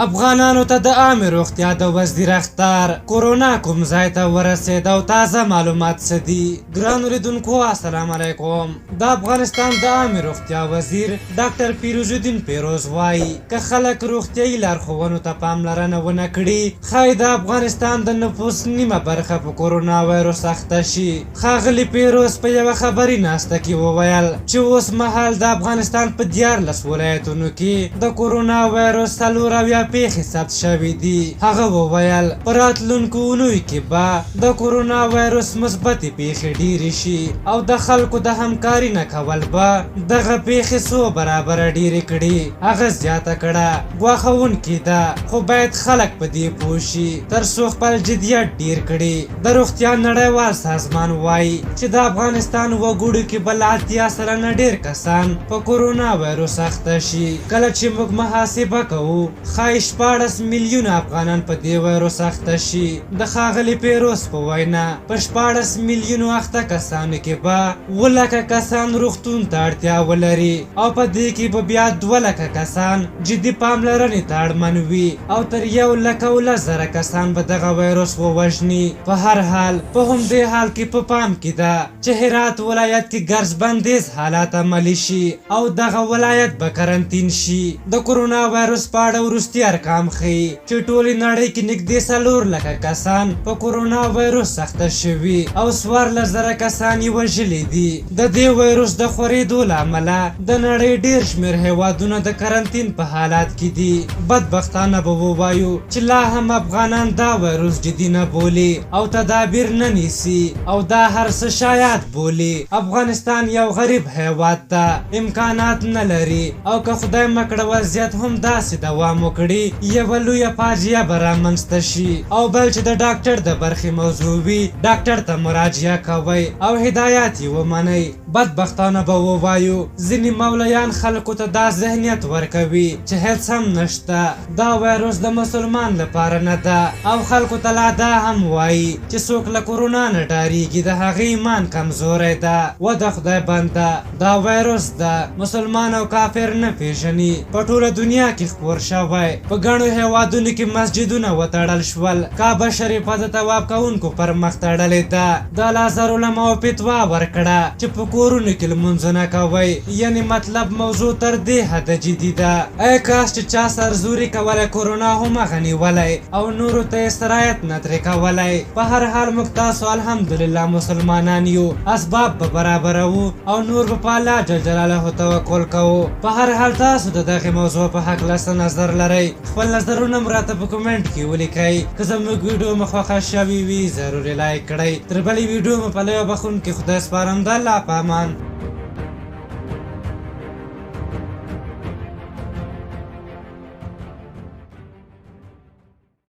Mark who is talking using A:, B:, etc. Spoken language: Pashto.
A: افغانانو ته د عامې روغتیا د وزیر اختار کورونا کوم ځای ته ورسېد او تازه معلومات څه دي؟ ګرانو لیدونکو السلام علیکم. د افغانستان د عامې روغتیا وزیر ډاکټر پیروز الدین پیروز وایي که خلک روغتیایي لارښوونو ته پاملرنه ونه کړي ښایي د افغانستان د نفوس نیمه برخه په کورونا وایروس اخته شي. ښاغلي پیروز په یوه خبري ناسته کې وویل چې اوس مهال د افغانستان په 14 ولایتونو کې د کورونا وایروس 4 پیښې ثبت شوي دي. هغه وویل په راتلونکو اونیو کې به د کورونا وایروس مثبتې پیښې ډېرې شي او د خلکو د همکاري نه کول به دغه پیښې 100 برابره ډېرې کړي. هغه زیاته کړه ګواښونکې ده خو باید خلک په دې پوه شي تر څو خپل جدیت ډېر کړي. د روغتیا نړیوال سازمان وایي چې د افغانستان وګړو کې به له 80 سلنه ډېر کسان په کورونا وایروس اخته شي. کله چې موږ محاسبه کوو ښایي 14 میلیونه افغانان په دې وایروس اخته شي. د ښاغلي پیروز په وینا په 14 میلیونو اخته کسانو کې به 7 لکه کسان روغتون ته اړتیا ولري او په دې کې به بیا 2 لکه کسان جدي پاملرنې ته اړمن وي او تر 1,10,000 کسان به دغه وایروس ووژني. په هر حال په همدې حال کې په پام کې ده چې هرات ولایت کې ګرځ بندیز حالات عملي شي او دغه ولایت به کرنتین شي. د کورونا وایروس په اړه وروستي ارقام ښیي چې ټولې نړۍ کې نږدې 4 لکه کسان په کورونا وایروس اخته شوي او 14,000 کسان یې وژلي دي. د دې وایروس د خورېدو له امله د نړۍ ډېر شمېر هیوادونه د کرنتین په حالات کې دي. بدبختانه به ووایو چې لا هم افغانان دا وایروس جدي نه بولي او تدابیر نه نیسي او دا هر څه شایعات بولي. افغانستان یو غریب هیواد ده، امکانات نه لري او که خدای مه کړه وضعیت هم داسې دوام وکړي یوه لویه فاجعه به رامنځته شي. او بل چې د ډاکټر د برخې موضوع وي ډاکټر ته مراجعه کوئ او هدایات یې ومنئ. بدبختانه به ووایو ځینې مولیان خلکو ته دا ذهنیت ورکوي چې هیڅ هم نشته، دا وایروس د مسلمان لپاره نه ده او خلکو ته لا دا هم وایي چې څوک له کورونا نه ډاریږي د هغه ایمان کمزوری ده. و د خدای بنده دا وایروس ده مسلمان او کافر نه پیژني. په ټوله دنیا کې خپور شوی. په ګڼو هیوادونو کې مسجدونه وتړل شول. کعبه شریفه د طواف کوونکو پر مخ تړلې ده. د الازهر علماو فتوا ورکړه چې په کورونو کې لمونځونه کوئ، یعنې مطلب موضوع تر دې حده جدي ده. ای کاش چې چا سرزوري کولی کورونا هم هغه نیولی او نورو ته یې سرایت نه ترې کولی. په هر حال موږ تاسو الحمدلله مسلمانان یو، اسباب به برابروو او نور به په الله جل جلاله توکل کوو. په هر حال تاسو د دغې موضوع په هکله څه نظر لرئ؟ خپل نظرونه هم راته په کومنټ کې ولیکئ. که زموږ ویډیو مو خوښه شوې وي ضروري لایک کړئ. تر بلې ویډیو مو په لویه بخښونکي خدای سپارم. د الله په امان.